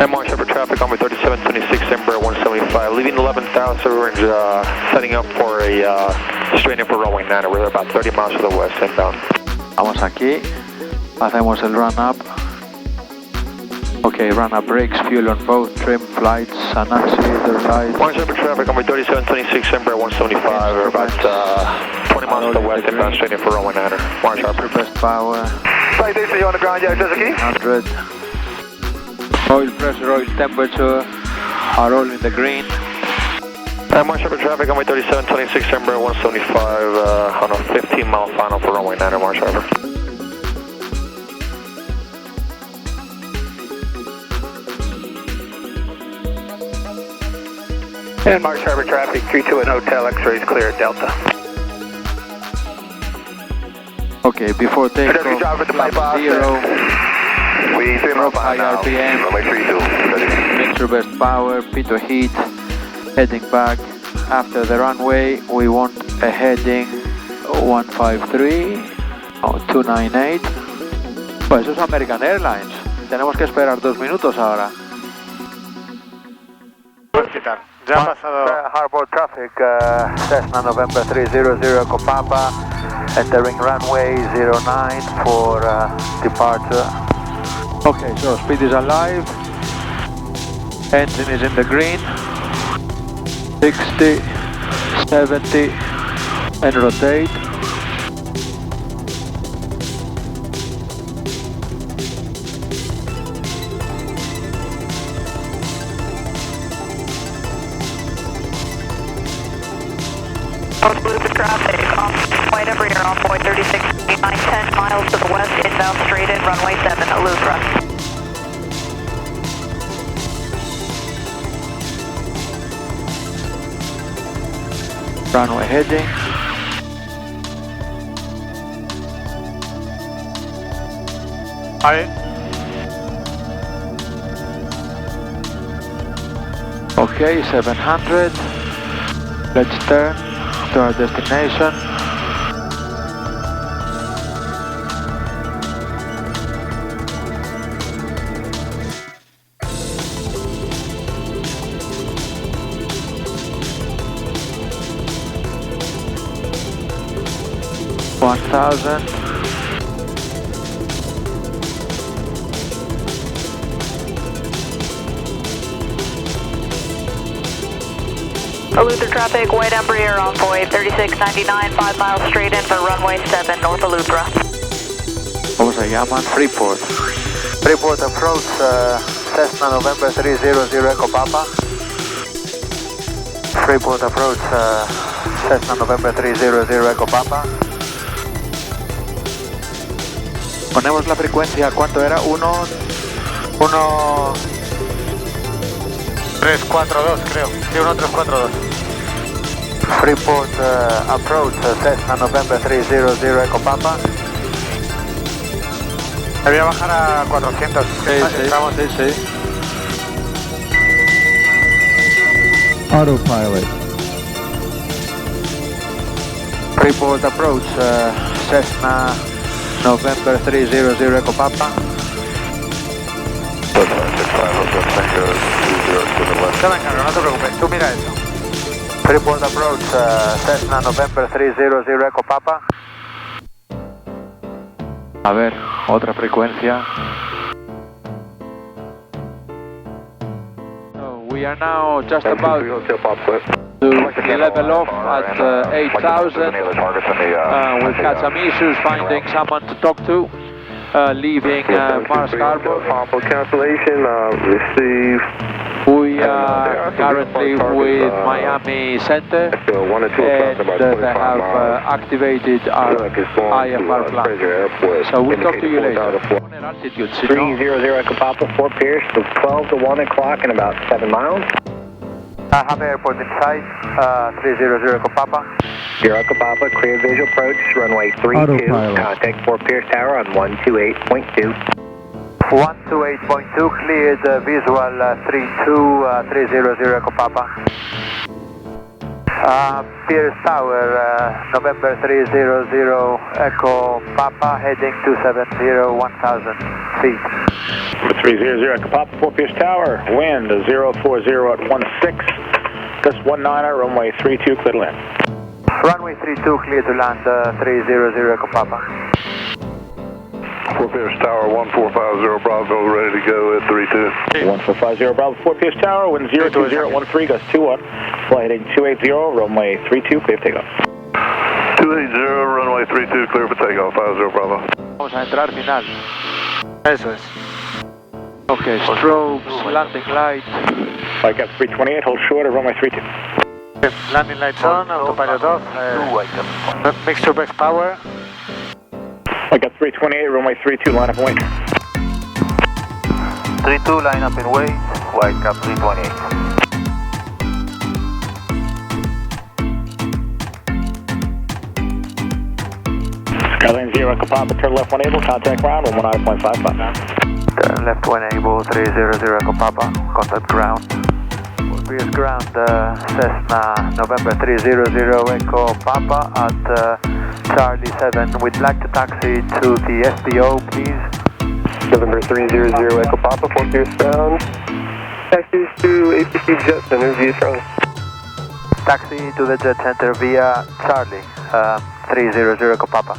Marsh Harbour traffic, runway 3726, Embraer 175, leaving 11,000, we're setting up for a straight in for runway 9, we're about 30 miles to the west inbound. Vamos aquí, hacemos el run-up. Okay, run-up brakes, fuel on both, trim, flights, and actuator lights. Marsh Harbour traffic, runway 3726, Embraer 175, we're about 20 miles to the west inbound, straight in for runway 9, Marsh Harbour. Best power. Flight data, you on the ground, yeah, Suzuki? 100. Oil pressure, oil temperature are all in the green. Marsh Harbour traffic, runway 3726, Embraer 175, on a 15-mile final for runway 9 Marsh Harbour. And Marsh Harbour traffic, 321 Hotel, X-rays clear at Delta. Okay, before takeoff, flap 0. We 3 miles high RPM, runway 32, mixture best power, pitot heat, heading back. After the runway, we want a heading 153 o 298. Pues eso es American Airlines. Tenemos que esperar 2 minutos ahora. Ya ha pasado. Harbour traffic, Cessna November 300 Copapa, entering runway 09 for departure. Okay, so speed is alive, engine is in the green, 60, 70, and rotate. Exclusive traffic, off-white Everflywings, off-white 3669, 10 miles to the west, inbound straight in, runway 7, Eleuthera. Runway heading. Aye. Okay, 700. Let's turn to our destination. $1,000. Eleuthera traffic, white Embraer on void 3699, 5 miles straight in for runway 7, North Eleuthera. ¿Cómo se llaman? Freeport. Freeport approach, Cessna November 300 Echo Papa. Freeport approach, Cessna November 300 Echo Papa. Ponemos la frecuencia, ¿cuánto era? 342 creo, sí, 1342. Freeport approach, Cessna November 300 Echo Papa. Me voy a bajar a 400. Estamos, sí. Autopilot. Freeport approach, Cessna November 300 Echo Papa. Ya me encargo, no te preocupes, tú mira eso. Freeport approach, Cessna November 300 Echo Papa. A ver, otra frecuencia. So we are now just about to level off at 8,000. We've had some issues finding someone to talk to, leaving Marsh Harbour. Cancellation, receive. We are currently with Miami Center, and they have activated our IFR plan. So we'll talk to you later. Altitude, 300 Echo Papa, 4 Pierce, 12 to 1 o'clock in about 7 miles. have airport in sight, 300 Echo Papa. Zero Echo Papa, clear visual approach, runway 32, contact Fort Pierce Tower on 128.2. 128.2, cleared visual 32, 300 Echo Papa. Pierce Tower, November 300 Echo Papa, heading 270, 1000 feet. 300 Echo Papa, Fort Pierce Tower, wind 040 at 16, gust 19, runway 32, clear to land. Runway 32, clear to land, 300 Echo Papa. Fort Pierce Tower, 1450 Bravo, ready to go at 32. 1450 Bravo, Fort Pierce Tower, wind 020 at 13, gust 21, flight heading 280, runway 32, clear for takeoff. 280, runway 32, clear for takeoff, 50 Bravo. Vamos a entrar final. Eso es. Okay, strobes, landing lights. Flight gap 328, hold short at runway 32. Landing lights on, autopilot off. Mixture brake power. Flight gap 328, runway 32, line up and wait. 32, line up and wait, white cap 328. Skyline 0 Echo Papa, turn left 1 able, contact ground 119.55. Turn left 1 able, 300 Echo Papa, contact ground. Pierce ground, Cessna, November 300 Echo Papa at Charlie 7. We'd like to taxi to the FBO, please. November 300 Echo Papa, Fort Pierce ground. Taxis to APC Jet Center via Charlie. Taxi to the Jet Center via Charlie, 300 Echo Papa.